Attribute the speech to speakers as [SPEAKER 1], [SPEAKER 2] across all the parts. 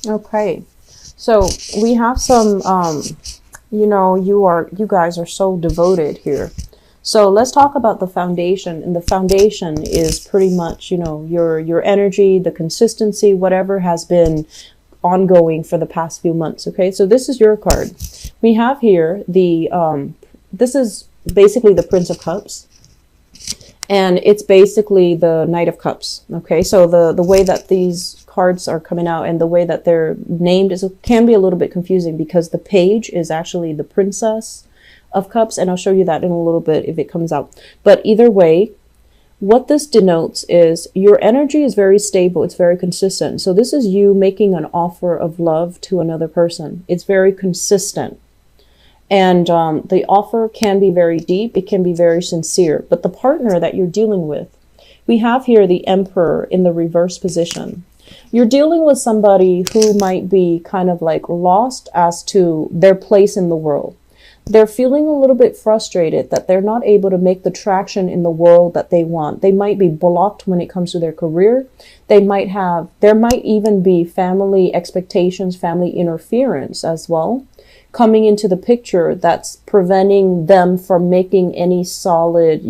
[SPEAKER 1] Okay. So we have some, you guys are so devoted here. So let's talk about the foundation. And the foundation is pretty much, your energy, the consistency, whatever has been ongoing for the past few months. Okay. So this is your card. We have here this is basically the Prince of Cups, and it's basically the Knight of Cups. Okay, so the way that these cards are coming out and the way that they're named can be a little bit confusing, because the page is actually the Princess of Cups, and I'll show you that in a little bit if it comes out. But either way, what this denotes is your energy is very stable. It's very consistent. So this is you making an offer of love to another person. It's very consistent. And the offer can be very deep. It can be very sincere. But the partner that you're dealing with, we have here the Emperor in the reverse position. You're dealing with somebody who might be kind of like lost as to their place in the world. They're feeling a little bit frustrated that they're not able to make the traction in the world that they want. They might be blocked when it comes to their career. There might even be family expectations, family interference as well, coming into the picture that's preventing them from making any solid,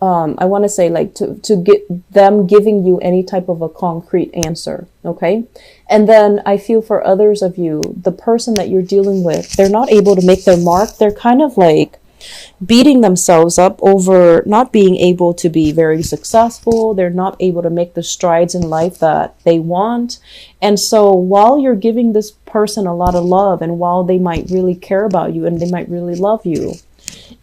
[SPEAKER 1] I want to say like to get them giving you any type of a concrete answer. Okay. And then I feel for others of you, the person that you're dealing with, they're not able to make their mark. They're kind of like beating themselves up over not being able to be very successful. They're not able to make the strides in life that they want. And so while you're giving this person a lot of love, and while they might really care about you and they might really love you,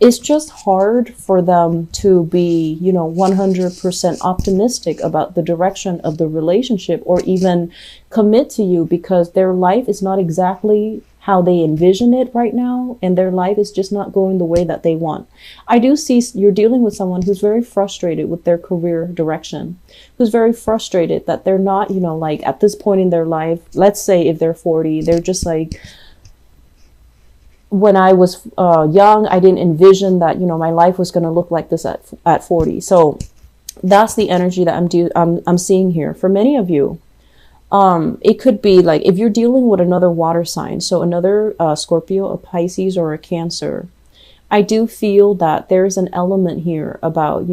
[SPEAKER 1] it's just hard for them to be, 100% optimistic about the direction of the relationship, or even commit to you, because their life is not exactly how they envision it right now, and their life is just not going the way that they want. I do see you're dealing with someone who's very frustrated with their career direction, who's very frustrated that they're not, like at this point in their life, let's say if they're 40, they're just like, when I was young, I didn't envision that, my life was going to look like this at 40. So that's the energy that I'm seeing here. For many of you, it could be like if you're dealing with another water sign, so another Scorpio, a Pisces, or a Cancer, I do feel that there's an element here about,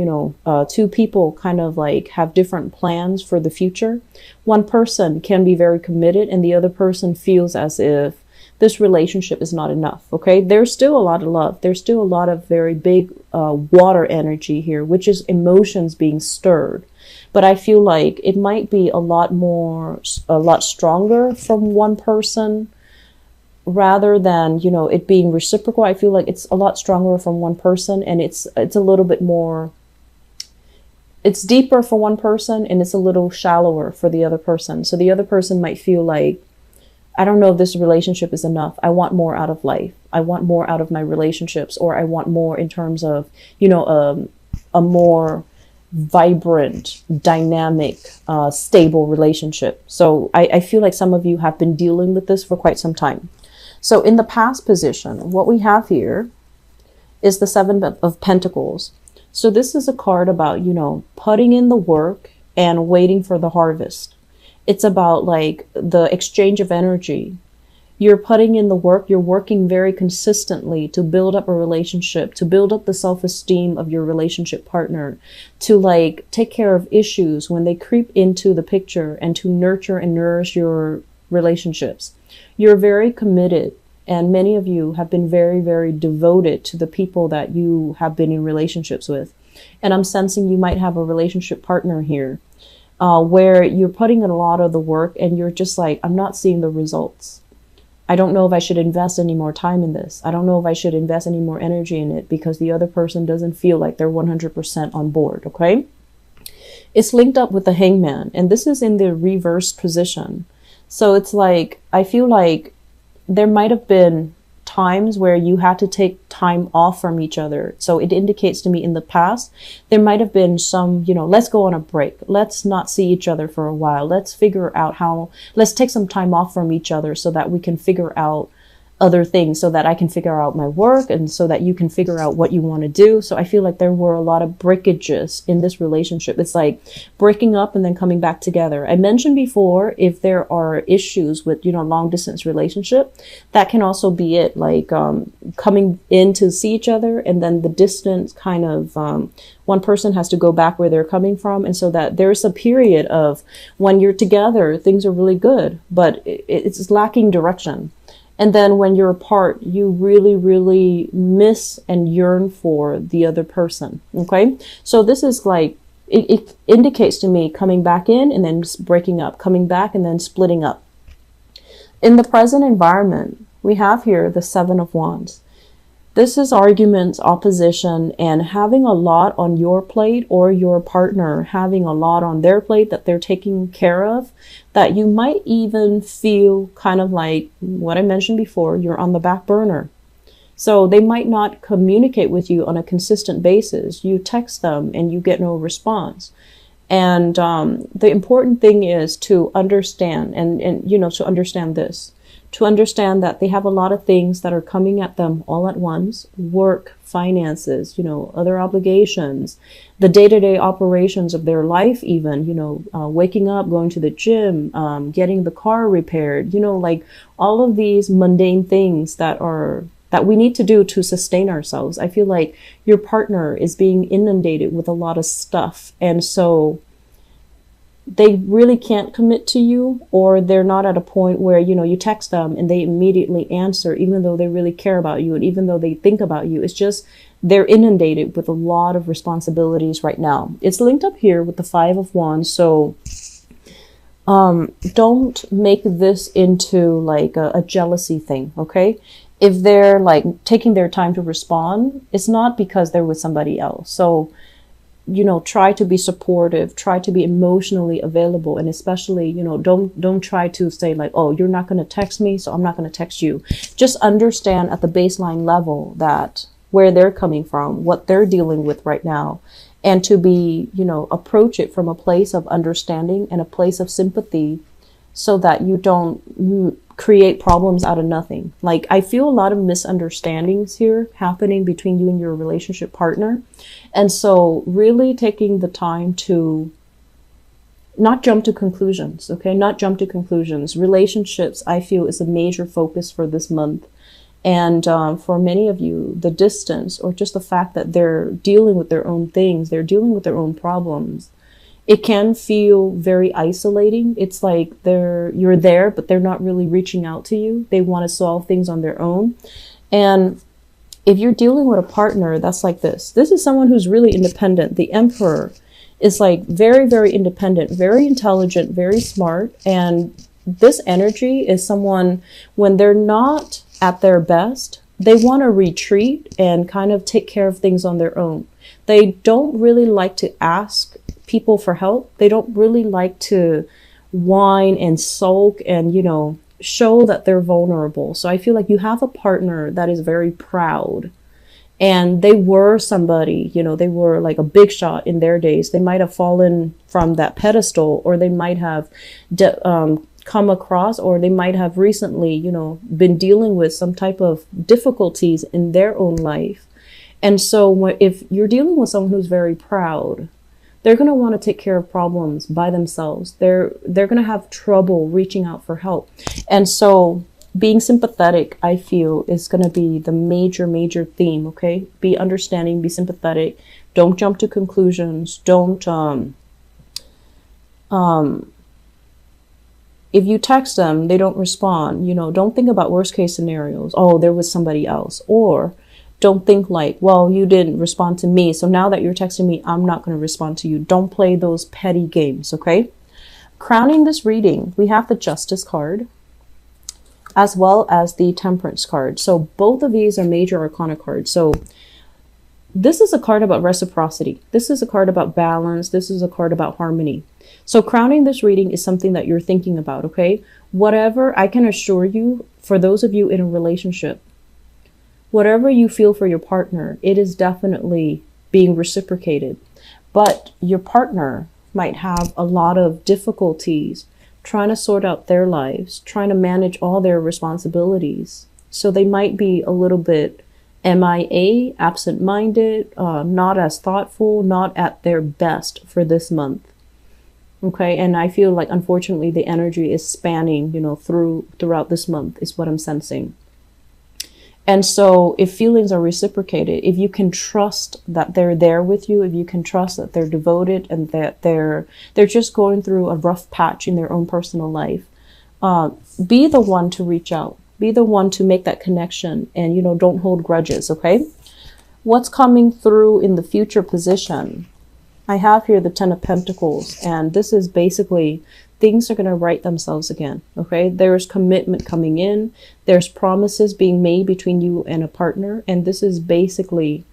[SPEAKER 1] two people kind of like have different plans for the future. One person can be very committed and the other person feels as if this relationship is not enough. Okay. There's still a lot of love. There's still a lot of very big water energy here, which is emotions being stirred. But I feel like it might be a lot stronger from one person rather than, it being reciprocal. I feel like it's a lot stronger from one person, and it's a little bit more, it's deeper for one person and it's a little shallower for the other person. So the other person might feel like, I don't know if this relationship is enough. I want more out of life. I want more out of my relationships, or I want more in terms of, a more vibrant, dynamic, stable relationship. So I feel like some of you have been dealing with this for quite some time. So in the past position, what we have here is the Seven of Pentacles. So this is a card about, putting in the work and waiting for the harvest. It's about like the exchange of energy. You're putting in the work. You're working very consistently to build up a relationship, to build up the self-esteem of your relationship partner, to like take care of issues when they creep into the picture, and to nurture and nourish your relationships. You're very committed, and many of you have been very, very devoted to the people that you have been in relationships with. And I'm sensing you might have a relationship partner here where you're putting in a lot of the work and you're just like, I'm not seeing the results. I don't know if I should invest any more time in this. I don't know if I should invest any more energy in it, because the other person doesn't feel like they're 100% on board. Okay. It's linked up with the Hangman, and this is in the reverse position. So it's like, I feel like there might have been times where you had to take time off from each other. So it indicates to me in the past, there might have been some, let's go on a break. Let's not see each other for a while. Let's figure out let's take some time off from each other so that we can figure out other things so that I can figure out my work and so that you can figure out what you want to do. So I feel like there were a lot of breakages in this relationship. It's like breaking up and then coming back together. I mentioned before, if there are issues with, long distance relationship, that can also be it, like coming in to see each other and then the distance kind of one person has to go back where they're coming from. And so that there's a period of when you're together, things are really good, but it's lacking direction. And then when you're apart, you really, really miss and yearn for the other person. Okay. So this is like, it indicates to me coming back in and then breaking up, coming back and then splitting up. In the present environment, we have here the Seven of Wands. This is arguments, opposition, and having a lot on your plate, or your partner having a lot on their plate that they're taking care of, that you might even feel kind of like what I mentioned before, you're on the back burner. So they might not communicate with you on a consistent basis. You text them and you get no response. And the important thing is to understand to understand this. To understand that they have a lot of things that are coming at them all at once: work, finances, other obligations, the day-to-day operations of their life, even, waking up, going to the gym, getting the car repaired, like all of these mundane things that we need to do to sustain ourselves. I feel like your partner is being inundated with a lot of stuff. And so they really can't commit to you, or they're not at a point where, you text them and they immediately answer, even though they really care about you and even though they think about you. It's just they're inundated with a lot of responsibilities right now. It's linked up here with the Five of Wands. So don't make this into like a jealousy thing, okay? If they're like taking their time to respond, it's not because they're with somebody else. So try to be supportive, try to be emotionally available. And especially, don't try to say like, oh, you're not going to text me, so I'm not going to text you. Just understand at the baseline level that where they're coming from, what they're dealing with right now, and to be, approach it from a place of understanding and a place of sympathy, so that you don't create problems out of nothing. Like, I feel a lot of misunderstandings here happening between you and your relationship partner. And so really taking the time to not jump to conclusions, okay? Not jump to conclusions. Relationships, I feel, is a major focus for this month. And for many of you, the distance, or just the fact that they're dealing with their own things, they're dealing with their own problems, it can feel very isolating. It's like you're there, but they're not really reaching out to you. They want to solve things on their own. And if you're dealing with a partner that's like this is someone who's really independent. The Emperor is like very, very independent, very intelligent, very smart. And this energy is someone, when they're not at their best, they want to retreat and kind of take care of things on their own. They don't really like to ask people for help. They don't really like to whine and sulk and, show that they're vulnerable. So I feel like you have a partner that is very proud, and they were somebody, they were like a big shot in their days. They might have fallen from that pedestal, or they might have come across, or they might have recently, been dealing with some type of difficulties in their own life. And so if you're dealing with someone who's very proud, they're going to want to take care of problems by themselves. They're going to have trouble reaching out for help. And so being sympathetic, I feel, is going to be the major, major theme, okay? Be understanding, be sympathetic. Don't jump to conclusions. Don't, if you text them, they don't respond, don't think about worst case scenarios. Oh, there was somebody else. Or don't think like, well, you didn't respond to me, so now that you're texting me, I'm not going to respond to you. Don't play those petty games, okay? Crowning this reading, we have the Justice card as well as the Temperance card. So both of these are major arcana cards. So this is a card about reciprocity. This is a card about balance. This is a card about harmony. So crowning this reading is something that you're thinking about, okay? Whatever, I can assure you, for those of you in a relationship, whatever you feel for your partner, it is definitely being reciprocated. But your partner might have a lot of difficulties trying to sort out their lives, trying to manage all their responsibilities. So they might be a little bit MIA, absent-minded, not as thoughtful, not at their best for this month. Okay, and I feel like, unfortunately, the energy is spanning, you know, throughout this month is what I'm sensing. And so if feelings are reciprocated, if you can trust that they're there with you, if you can trust that they're devoted and that they're just going through a rough patch in their own personal life, be the one to reach out. Be the one to make that connection, and, you know, don't hold grudges, okay? What's coming through in the future position? I have here the Ten of Pentacles, and this is basically things are going to right themselves again, okay? There's commitment coming in. There's promises being made between you and a partner, and this is basically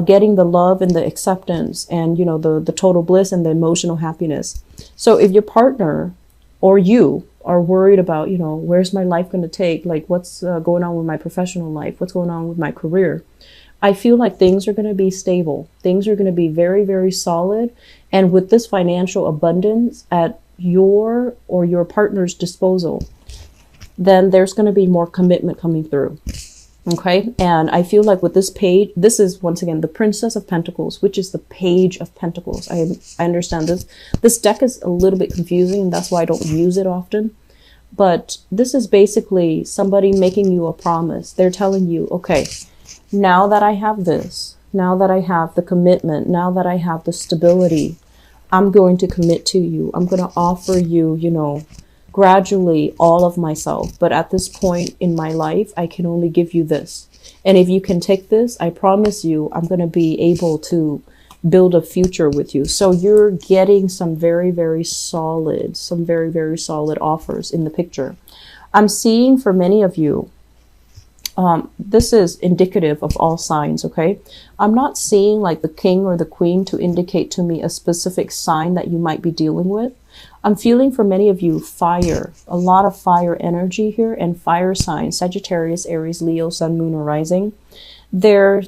[SPEAKER 1] getting the love and the acceptance and, you know, the total bliss and the emotional happiness. So if your partner or you are worried about, you know, where's my life going to take? Like, what's going on with my professional life? What's going on with my career? I feel like things are going to be stable. Things are going to be very, very solid. And with this financial abundance at your or your partner's disposal, then there's going to be more commitment coming through. Okay. And I feel like with this page, this is once again the Princess of Pentacles, which is the Page of Pentacles. I understand this. This deck is a little bit confusing, and that's why I don't use it often. But this is basically somebody making you a promise. They're telling you, okay, now that I have this, now that I have the commitment, now that I have the stability, I'm going to commit to you. I'm going to offer you, you know, gradually all of myself. But at this point in my life, I can only give you this. And if you can take this, I promise you, I'm going to be able to build a future with you. So you're getting some very, very solid offers in the picture. I'm seeing for many of you, this is indicative of all signs, okay? I'm not seeing like the king or the queen to indicate to me a specific sign that you might be dealing with. I'm feeling for many of you fire, a lot of fire energy here, and fire signs, Sagittarius, Aries, Leo, Sun, Moon, or Rising. They're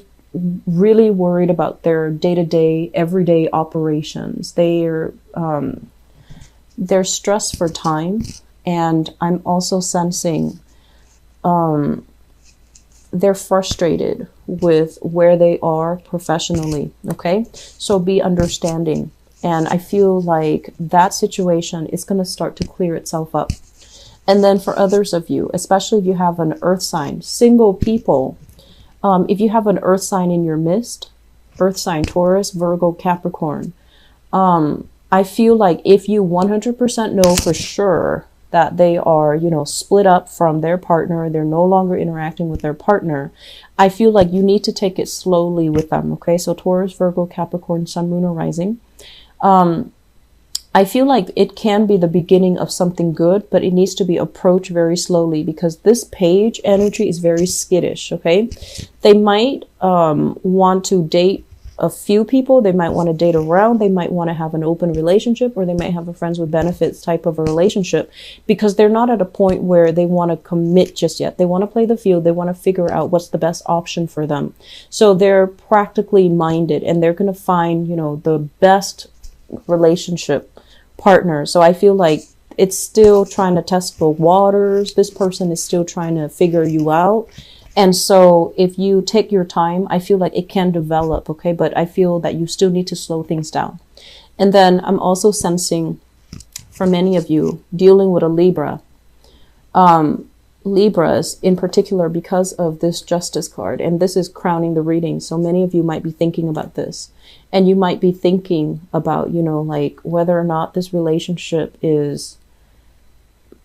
[SPEAKER 1] really worried about their day-to-day, everyday operations. They're stressed for time, and I'm also sensing they're frustrated with where they are professionally, okay? So be understanding. And I feel like that situation is going to start to clear itself up. And then for others of you, especially if you have an earth sign, single people, if you have an earth sign in your midst, earth sign, Taurus, Virgo, Capricorn, I feel like if you 100% know for sure that they are, you know, split up from their partner, they're no longer interacting with their partner, I feel like you need to take it slowly with them, okay? So Taurus, Virgo, Capricorn, Sun, Moon, or Rising. I feel like it can be the beginning of something good, but it needs to be approached very slowly because this page energy is very skittish, okay? They might want to date a few people. They might want to date around. They might want to have an open relationship, or they might have a friends with benefits type of a relationship because they're not at a point where they want to commit just yet. They want to play the field. They want to figure out what's the best option for them. So they're practically minded, and they're going to find, you know, the best relationship partner. So I feel like it's still trying to test the waters. This person is still trying to figure you out. And so if you take your time, I feel like it can develop, okay? But I feel that you still need to slow things down. And then I'm also sensing for many of you dealing with a Libra. Libras in particular, because of this Justice card, and this is crowning the reading. So many of you might be thinking about this, and you might be thinking about, you know, like whether or not this relationship is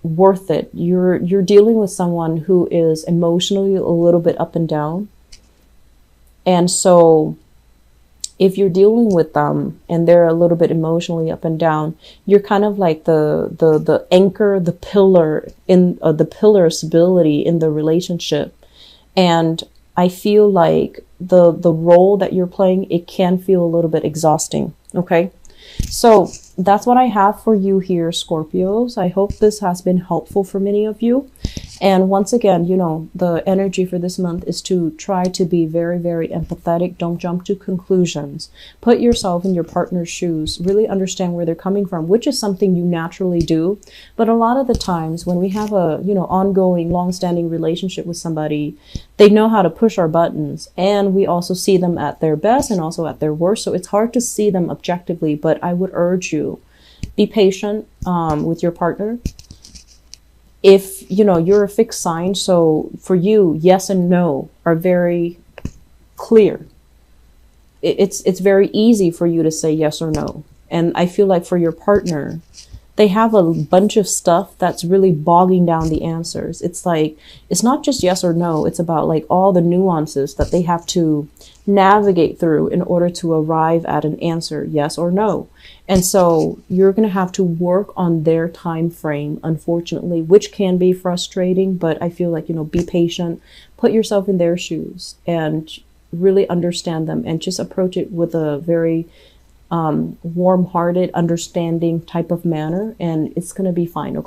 [SPEAKER 1] worth it. You're dealing with someone who is emotionally a little bit up and down. And so if you're dealing with them and they're a little bit emotionally up and down, you're kind of like the anchor, the pillar in the pillar of stability in the relationship. And I feel like the role that you're playing, it can feel a little bit exhausting. Okay. So that's what I have for you here, Scorpios. I hope this has been helpful for many of you. And once again, you know, the energy for this month is to try to be very, very empathetic. Don't jump to conclusions. Put yourself in your partner's shoes. Really understand where they're coming from, which is something you naturally do. But a lot of the times when we have a, you know, ongoing, long-standing relationship with somebody, they know how to push our buttons. And we also see them at their best and also at their worst. So it's hard to see them objectively. But I would urge you, be patient with your partner. If you know you're a fixed sign, so for you, yes and no are very clear. It's very easy for you to say yes or no. And I feel like for your partner, they have a bunch of stuff that's really bogging down the answers. It's like, it's not just yes or no. It's about like all the nuances that they have to navigate through in order to arrive at an answer, yes or no. And so you're going to have to work on their time frame, unfortunately, which can be frustrating. But I feel like, you know, be patient, put yourself in their shoes and really understand them, and just approach it with a very warm-hearted, understanding type of manner, and it's going to be fine. Okay?